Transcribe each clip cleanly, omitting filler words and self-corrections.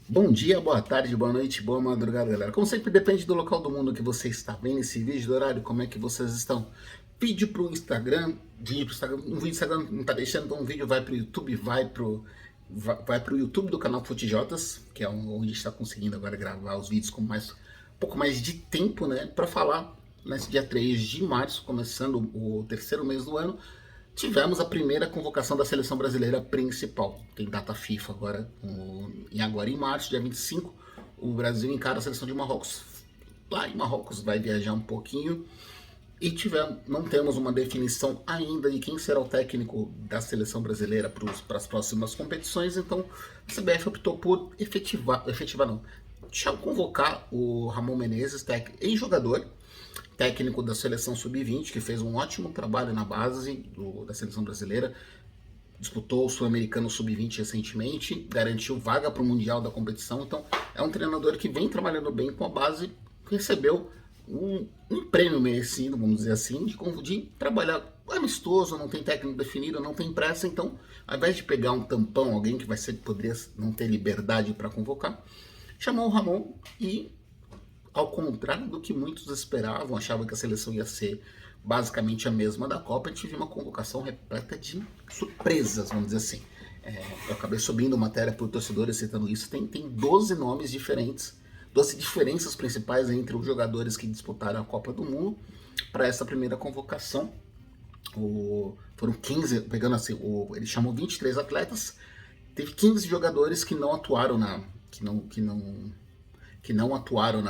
Bom dia, boa tarde, boa noite, boa madrugada, galera. Como sempre, depende do local do mundo que você está vendo esse vídeo, do horário, como é que vocês estão. Vídeo pro Instagram, um vídeo do Instagram não tá deixando, então um vídeo vai pro YouTube, vai pro YouTube do canal Futijotas, que é onde a gente está conseguindo agora gravar os vídeos com um pouco mais de tempo, né, para falar nesse dia 3 de março, começando o terceiro mês do ano. Tivemos a primeira convocação da seleção brasileira principal. Tem data FIFA agora, agora em março, dia 25, o Brasil encara a seleção de Marrocos. Lá em Marrocos vai viajar um pouquinho. Não temos uma definição ainda de quem será o técnico da seleção brasileira para as próximas competições, então a CBF optou por convocar o Ramon Menezes, ex-jogador, técnico da seleção sub-20, que fez um ótimo trabalho na base da seleção brasileira, disputou o Sul-Americano Sub-20 recentemente, garantiu vaga para o Mundial da competição, então é um treinador que vem trabalhando bem com a base, recebeu um prêmio merecido, vamos dizer assim, de trabalhar amistoso, não tem técnico definido, não tem pressa, então ao invés de pegar um tampão, alguém que poderia não ter liberdade para convocar, chamou o Ramon e, ao contrário do que muitos esperavam, achavam que a seleção ia ser basicamente a mesma da Copa, a gente viu uma convocação repleta de surpresas, vamos dizer assim. Eu acabei subindo matéria para os torcedores citando isso, tem 12 nomes diferentes, 12 diferenças principais entre os jogadores que disputaram a Copa do Mundo para essa primeira convocação. Foram 15, pegando assim, ele chamou 23 atletas, teve 15 jogadores que não atuaram que não atuaram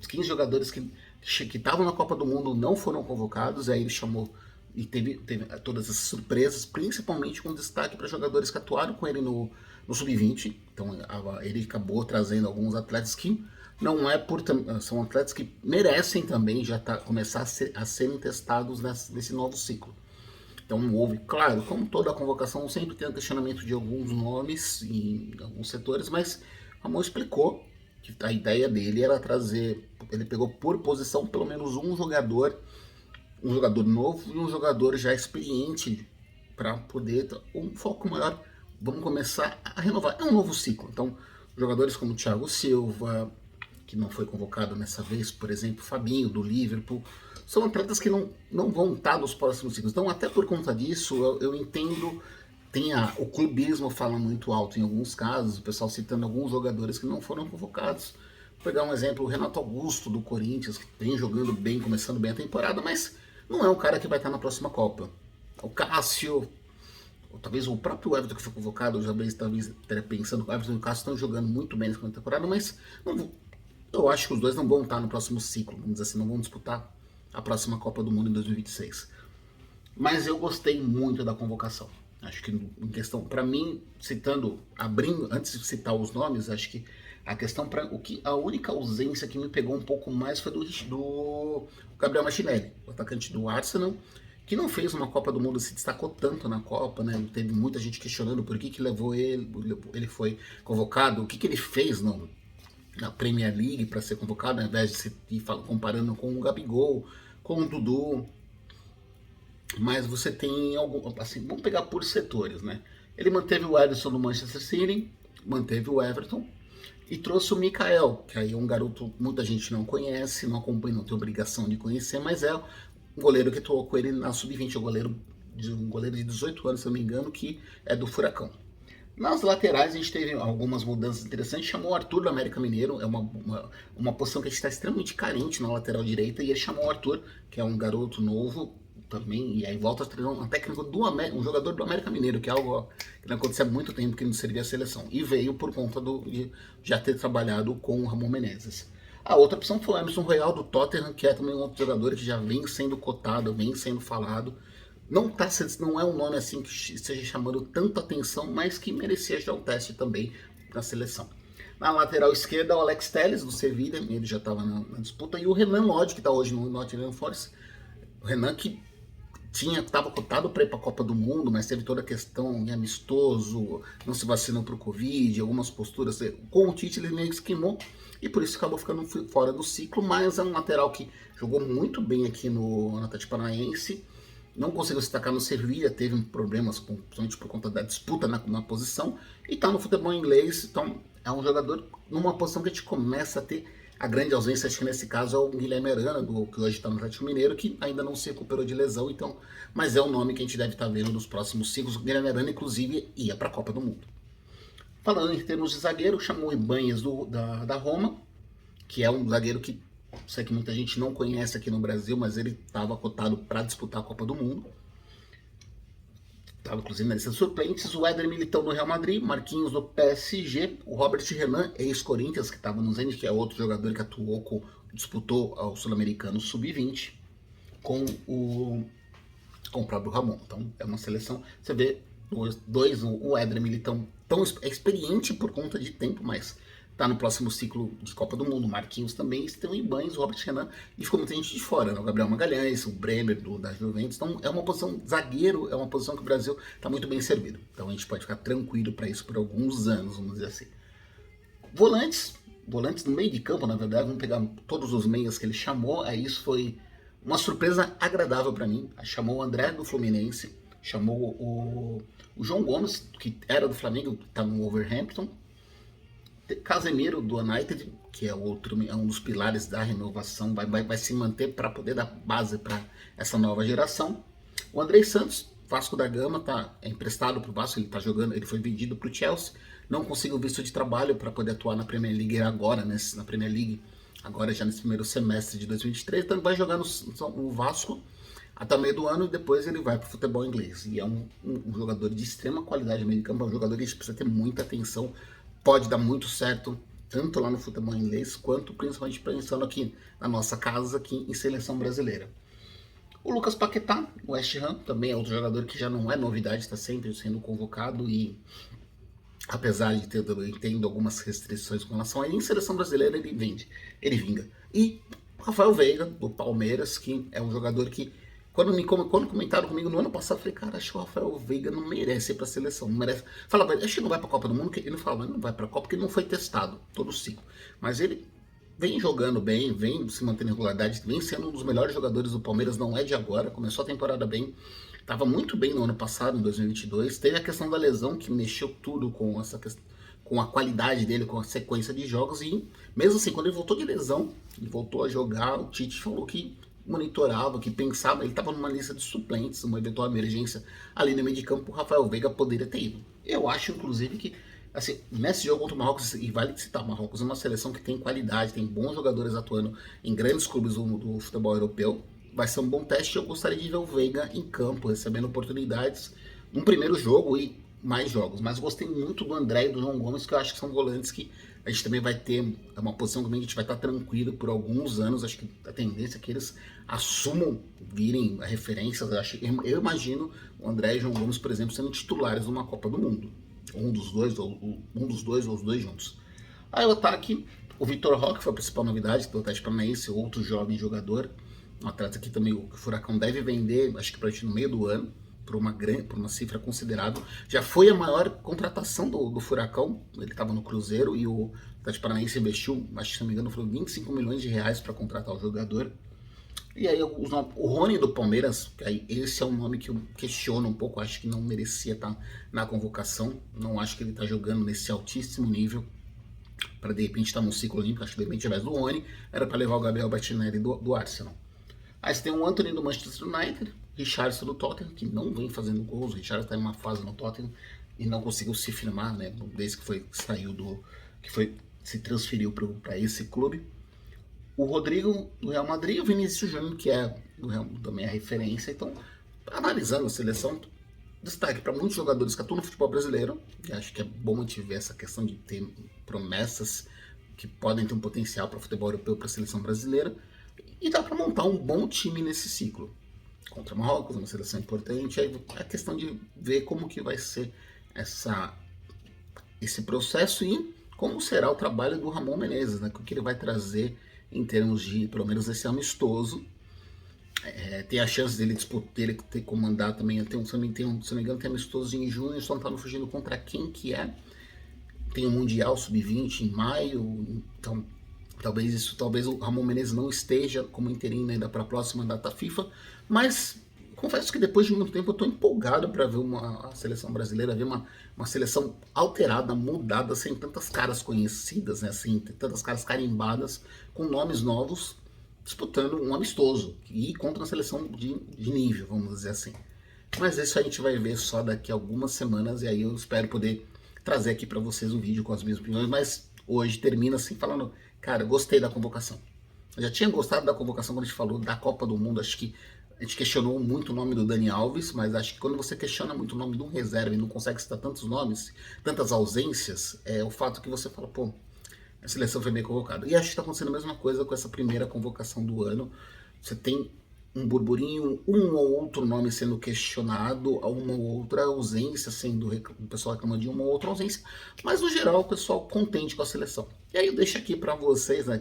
15 jogadores que estavam na Copa do Mundo não foram convocados, aí ele chamou e teve todas essas surpresas, principalmente com destaque para jogadores que atuaram com ele no Sub-20, então ele acabou trazendo alguns atletas que não é por são atletas que merecem também começar a serem testados nesse novo ciclo. Então houve, claro, como toda a convocação, sempre tem um questionamento de alguns nomes em alguns setores, mas Ramon explicou que a ideia dele era trazer, ele pegou por posição pelo menos um jogador novo e um jogador já experiente para poder um foco maior. Vamos começar a renovar. É um novo ciclo. Então, jogadores como Thiago Silva, que não foi convocado nessa vez, por exemplo, Fabinho do Liverpool, são atletas que não vão estar nos próximos ciclos. Então, até por conta disso, eu entendo. O clubismo fala muito alto em alguns casos, o pessoal citando alguns jogadores que não foram convocados. Vou pegar um exemplo, o Renato Augusto do Corinthians, que vem jogando bem, começando bem a temporada, mas não é um cara que vai estar na próxima Copa. O Cássio, ou talvez o próprio Everton que foi convocado, eu já talvez estaria pensando que o Everton e o Cássio estão jogando muito bem nessa temporada, mas eu acho que os dois não vão estar no próximo ciclo, vamos dizer assim, não vão disputar a próxima Copa do Mundo em 2026. Mas eu gostei muito da convocação. Acho que em questão, para mim, antes de citar os nomes, acho que a questão a única ausência que me pegou um pouco mais foi do Gabriel Martinelli, o atacante do Arsenal, que não fez uma Copa do Mundo, se destacou tanto na Copa, né? Teve muita gente questionando por que levou ele foi convocado, o que ele fez na Premier League para ser convocado, ao invés de se ir comparando com o Gabigol, com o Dudu. Mas você tem assim, vamos pegar por setores, né? Ele manteve o Ederson no Manchester City, manteve o Everton e trouxe o Mikael, que aí é um garoto que muita gente não conhece, não acompanha, não tem obrigação de conhecer, mas é um goleiro que atuou com ele na Sub-20, um goleiro de 18 anos, se não me engano, que é do Furacão. Nas laterais a gente teve algumas mudanças interessantes, chamou o Arthur do América Mineiro, é uma posição que a gente está extremamente carente na lateral direita, e ele chamou o Arthur, que é um garoto novo também, e aí volta a trazer um técnico um jogador do América Mineiro, que é algo que não acontecia há muito tempo que não servia a seleção, e veio por conta de já ter trabalhado com o Ramon Menezes. A outra opção foi o Emerson Royal do Tottenham, que é também um outro jogador que já vem sendo cotado, vem sendo falado, não é um nome assim que esteja chamando tanta atenção, mas que merecia já o teste também na seleção. Na lateral esquerda, o Alex Telles, do Sevilla, ele já estava na disputa, e o Renan Lodge, que está hoje no Nottingham Forest. O Renan que estava cotado para ir para a Copa do Mundo, mas teve toda a questão em amistoso, não se vacinou para o Covid, algumas posturas. Com o Tite ele meio que se queimou e por isso acabou ficando fora do ciclo, mas é um lateral que jogou muito bem aqui no Atlético Paranaense, não conseguiu se destacar no Sevilla, teve problemas, principalmente por conta da disputa na posição, e está no futebol inglês, então é um jogador numa posição que a gente começa a ter a grande ausência, acho que nesse caso é o Guilherme Arana, que hoje está no Atlético Mineiro, que ainda não se recuperou de lesão, então, mas é um nome que a gente deve estar vendo nos próximos ciclos. O Guilherme Arana, inclusive, ia para a Copa do Mundo. Falando em termos de zagueiro, chamou o Ibanez da Roma, que é um zagueiro que sei que muita gente não conhece aqui no Brasil, mas ele estava cotado para disputar a Copa do Mundo. Estava inclusive na lista de suplentes. O Éder Militão no Real Madrid, Marquinhos no PSG, o Robert Renan, ex-Corinthians, que estava no Zenit, que é outro jogador que atuou, disputou ao Sul-Americano Sub-20 com o próprio Ramon. Então é uma seleção, você vê o Éder Militão tão experiente por conta de tempo, mas tá no próximo ciclo de Copa do Mundo. Marquinhos também, tem o Ibanez, o Robert Renan, e ficou muita gente de fora, né? O Gabriel Magalhães, o Bremer da Juventus. Então é uma posição, zagueiro é uma posição que o Brasil está muito bem servido. Então a gente pode ficar tranquilo para isso por alguns anos, vamos dizer assim. Volantes no meio de campo, na verdade, vamos pegar todos os meias que ele chamou, aí isso foi uma surpresa agradável para mim. Chamou o André do Fluminense, chamou o João Gomes, que era do Flamengo, que está no Wolverhampton, Casemiro do United, que é um dos pilares da renovação, vai se manter para poder dar base para essa nova geração. O Andrei Santos, Vasco da Gama, é emprestado para o Vasco, ele está jogando, ele foi vendido para o Chelsea, não conseguiu visto de trabalho para poder atuar na Premier League agora, na Premier League, agora já nesse primeiro semestre de 2023, então ele vai jogar no Vasco até o meio do ano e depois ele vai para o futebol inglês. E é um jogador de extrema qualidade no meio de campo, é um jogador que a gente precisa ter muita atenção, pode dar muito certo, tanto lá no futebol inglês, quanto principalmente pensando aqui na nossa casa, aqui em seleção brasileira. O Lucas Paquetá, o West Ham, também é outro jogador que já não é novidade, está sempre sendo convocado e apesar de ter, eu entendo, algumas restrições com relação a ele, em seleção brasileira ele vinga. E Rafael Veiga, do Palmeiras, que é um jogador que quando comentaram comigo no ano passado, eu falei, cara, acho que o Rafael Veiga não merece ir pra seleção, não merece. Falava, acho que não vai pra Copa do Mundo, ele não falava, não vai pra Copa porque ele não foi testado todo o ciclo. Mas ele vem jogando bem, vem se mantendo em regularidade, vem sendo um dos melhores jogadores do Palmeiras, não é de agora, começou a temporada bem, estava muito bem no ano passado, em 2022, teve a questão da lesão que mexeu tudo com essa questão, com a qualidade dele, com a sequência de jogos, e mesmo assim, quando ele voltou de lesão, ele voltou a jogar, o Tite falou que monitorava, que pensava, ele estava numa lista de suplentes, uma eventual emergência ali no meio de campo, o Rafael Veiga poderia ter ido. Eu acho, inclusive, que assim, nesse jogo contra o Marrocos, e vale citar, o Marrocos é uma seleção que tem qualidade, tem bons jogadores atuando em grandes clubes do futebol europeu, vai ser um bom teste. Eu gostaria de ver o Veiga em campo, recebendo oportunidades num primeiro jogo e mais jogos, mas gostei muito do André e do João Gomes, que eu acho que são volantes que a gente também vai ter uma posição que a gente vai estar tranquilo por alguns anos. Acho que a tendência é que eles assumam, virem referências. Eu imagino o André e o João Gomes, por exemplo, sendo titulares numa Copa do Mundo, um dos dois ou os dois juntos. Aí o ataque, o Vitor Roque foi a principal novidade do Atlético Paranaense, outro jovem jogador, um atleta que também o Furacão deve vender, acho que para no meio do ano, por uma cifra considerável. Já foi a maior contratação do Furacão, ele estava no Cruzeiro e o Atlético Paranaense investiu, acho que se não me engano, foram 25 milhões de reais para contratar o jogador. E aí o Rony do Palmeiras, aí esse é um nome que eu questiono um pouco, acho que não merecia estar na convocação, não acho que ele está jogando nesse altíssimo nível para de repente estar no ciclo olímpico, acho que de repente ao invés do Rony, era para levar o Gabriel Bettinelli do Arsenal. Aí você tem o Antony do Manchester United, Richarlison do Tottenham, que não vem fazendo gols. O Richarlison está em uma fase no Tottenham e não conseguiu se firmar, né? Desde que se transferiu para esse clube. O Rodrigo do Real Madrid e o Vinícius Júnior, que é do Real, também a referência. Então, analisando a seleção, destaque para muitos jogadores que atuam no futebol brasileiro. E acho que é bom a gente ver essa questão de ter promessas que podem ter um potencial para o futebol europeu, para a seleção brasileira. E dá para montar um bom time nesse ciclo. Contra Marrocos, uma seleção importante. Aí é a questão de ver como que vai ser esse processo e como será o trabalho do Ramon Menezes, né? O que ele vai trazer em termos de, pelo menos, esse amistoso. Tem a chance dele disputar, ele ter comandar também. Se não me engano, tem amistoso em junho, só não está fugindo contra quem que é. Tem o Mundial Sub-20 em maio, então talvez o Ramon Menezes não esteja como interino ainda para a próxima data FIFA, mas confesso que depois de muito tempo eu estou empolgado para ver a seleção brasileira, ver uma seleção alterada, mudada, sem tantas caras conhecidas, né? Assim, tantas caras carimbadas, com nomes novos, disputando um amistoso e contra uma seleção de nível, vamos dizer assim. Mas isso a gente vai ver só daqui a algumas semanas, e aí eu espero poder trazer aqui para vocês um vídeo com as minhas opiniões, mas hoje termina assim falando, cara, gostei da convocação. Eu já tinha gostado da convocação quando a gente falou da Copa do Mundo, acho que a gente questionou muito o nome do Dani Alves, mas acho que quando você questiona muito o nome de um reserva e não consegue citar tantos nomes, tantas ausências, é o fato que você fala, pô, a seleção foi bem convocada. E acho que está acontecendo a mesma coisa com essa primeira convocação do ano. Você tem um burburinho, um ou outro nome sendo questionado, uma ou outra ausência sendo, o pessoal reclamando de uma ou outra ausência, mas no geral o pessoal contente com a seleção. E aí eu deixo aqui para vocês, né,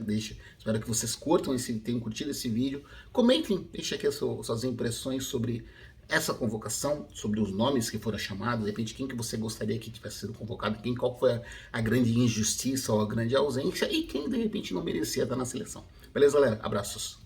espero que vocês curtam tenham curtido esse vídeo, comentem, deixem aqui as suas impressões sobre essa convocação, sobre os nomes que foram chamados, de repente quem que você gostaria que tivesse sido convocado, qual foi a grande injustiça ou a grande ausência, e quem de repente não merecia estar na seleção. Beleza, galera? Abraços.